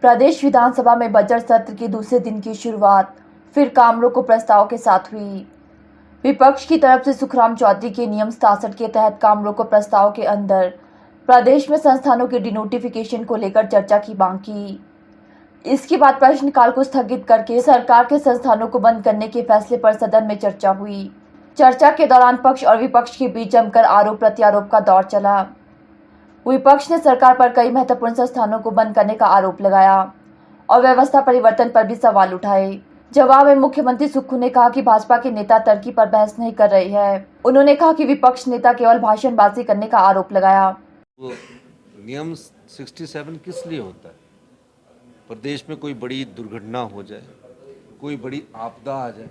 प्रदेश विधानसभा में बजट सत्र के दूसरे दिन की शुरुआत फिर काम रोको प्रस्ताव के साथ हुई। विपक्ष की तरफ से सुखराम चौधरी के नियम 67 के तहत काम रोको प्रस्ताव के अंदर प्रदेश में संस्थानों के डिनोटिफिकेशन को लेकर चर्चा की मांग की। इसके बाद प्रश्नकाल को स्थगित करके सरकार के संस्थानों को बंद करने के फैसले पर सदन में चर्चा हुई। चर्चा के दौरान पक्ष और विपक्ष के बीच जमकर आरोप प्रत्यारोप का दौर चला। विपक्ष ने सरकार पर कई महत्वपूर्ण संस्थानों को बंद करने का आरोप लगाया और व्यवस्था परिवर्तन पर भी सवाल उठाए। जवाब में मुख्यमंत्री सुक्खू ने कहा कि भाजपा के नेता तर्की पर बहस नहीं कर रहे हैं। उन्होंने कहा कि विपक्ष नेता केवल भाषणबाजी करने का आरोप लगाया। वो नियम 67 किस लिए होता है? प्रदेश में कोई बड़ी दुर्घटना हो जाए, कोई बड़ी आपदा आ जाए,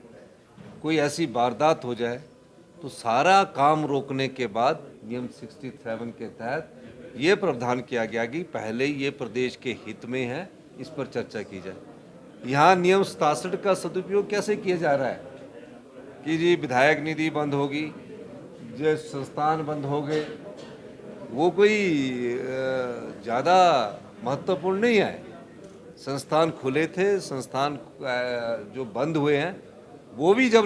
कोई ऐसी वारदात हो जाए तो सारा काम रोकने के बाद नियम 67 के तहत ये प्रावधान किया गया कि पहले ये प्रदेश के हित में है, इस पर चर्चा की जाए। यहाँ नियम 67 का सदुपयोग कैसे किया जा रहा है कि जी विधायक निधि बंद होगी, जो संस्थान बंद हो गए, वो कोई ज़्यादा महत्वपूर्ण नहीं है। संस्थान खुले थे, संस्थान जो बंद हुए हैं वो भी जब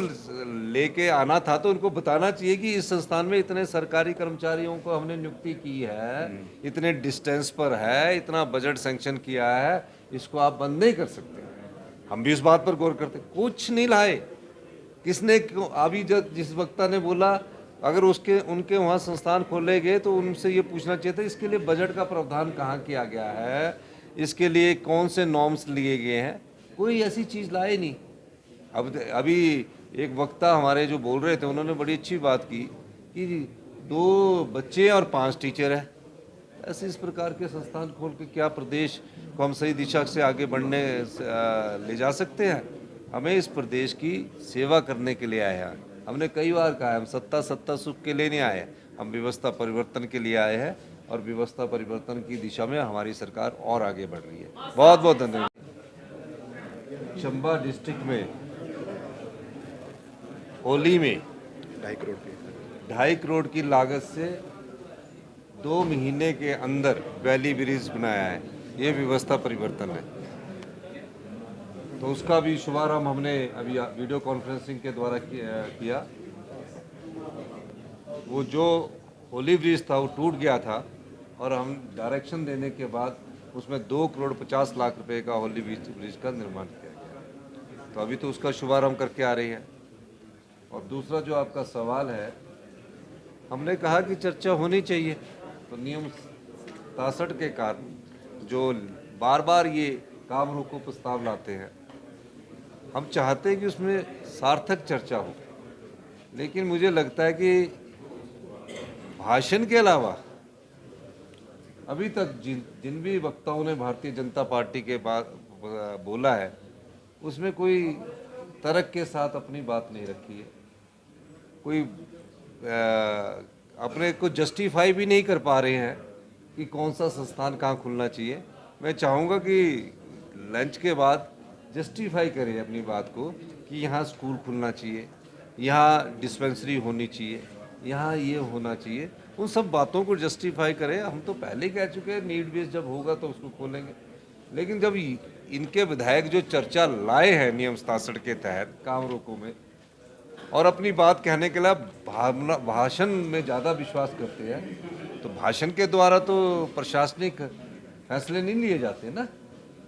लेके आना था तो उनको बताना चाहिए कि इस संस्थान में इतने सरकारी कर्मचारियों को हमने नियुक्ति की है, इतने डिस्टेंस पर है, इतना बजट सैंक्शन किया है, इसको आप बंद नहीं कर सकते। हम भी इस बात पर गौर करते, कुछ नहीं लाए। किसने क्यों? अभी जिस वक्ता ने बोला अगर उनके वहाँ संस्थान खोले गए तो उनसे ये पूछना चाहिए था इसके लिए बजट का प्रावधान कहाँ किया गया है, इसके लिए कौन से नॉर्म्स लिए गए हैं। कोई ऐसी चीज़ लाए नहीं। अभी एक वक्ता हमारे जो बोल रहे थे उन्होंने बड़ी अच्छी बात की कि 2 बच्चे और 5 टीचर है। ऐसे इस प्रकार के संस्थान खोल के क्या प्रदेश को हम सही दिशा से आगे बढ़ने ले जा सकते हैं? हमें इस प्रदेश की सेवा करने के लिए आए हैं। हमने कई बार कहा है हम सत्ता सुख के लिए नहीं आए, हम व्यवस्था परिवर्तन के लिए आए हैं और व्यवस्था परिवर्तन की दिशा में हमारी सरकार और आगे बढ़ रही है। बहुत बहुत धन्यवाद। चंबा डिस्ट्रिक्ट में होली में 2.5 करोड़ की लागत से 2 महीने के अंदर वैली ब्रिज बनाया है। ये व्यवस्था परिवर्तन है। तो उसका भी शुभारंभ हमने अभी वीडियो कॉन्फ्रेंसिंग के द्वारा किया। वो जो होली ब्रिज था वो टूट गया था और हम डायरेक्शन देने के बाद उसमें 2 करोड़ 50 लाख रुपए का होली ब्रिज का निर्माण किया गया। तो अभी तो उसका शुभारंभ करके आ रही है। और दूसरा जो आपका सवाल है, हमने कहा कि चर्चा होनी चाहिए। तो नियम 67 के कारण जो बार बार ये काम रोको प्रस्ताव लाते हैं, हम चाहते हैं कि उसमें सार्थक चर्चा हो। लेकिन मुझे लगता है कि भाषण के अलावा अभी तक जिन भी वक्ताओं ने भारतीय जनता पार्टी के बात बोला है उसमें कोई तर्क के साथ अपनी बात नहीं रखी है। कोई अपने को जस्टिफाई भी नहीं कर पा रहे हैं कि कौन सा संस्थान कहाँ खुलना चाहिए। मैं चाहूँगा कि लंच के बाद जस्टिफाई करें अपनी बात को कि यहाँ स्कूल खुलना चाहिए, यहाँ डिस्पेंसरी होनी चाहिए, यहाँ ये होना चाहिए। उन सब बातों को जस्टिफाई करें। हम तो पहले कह चुके हैं नीड बेस जब होगा तो उसको खोलेंगे। लेकिन जब इनके विधायक जो चर्चा लाए हैं नियम 67 के तहत काम रोको में और अपनी बात कहने के लिए भाषण में ज़्यादा विश्वास करते हैं, तो भाषण के द्वारा तो प्रशासनिक फैसले नहीं लिए जाते ना,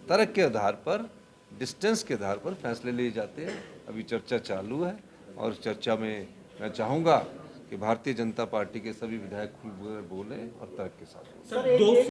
तर्क के आधार पर, डिस्टेंस के आधार पर फैसले लिए जाते हैं। अभी चर्चा चालू है और चर्चा में मैं चाहूँगा कि भारतीय जनता पार्टी के सभी विधायक खुल बोले और तर्क के साथ।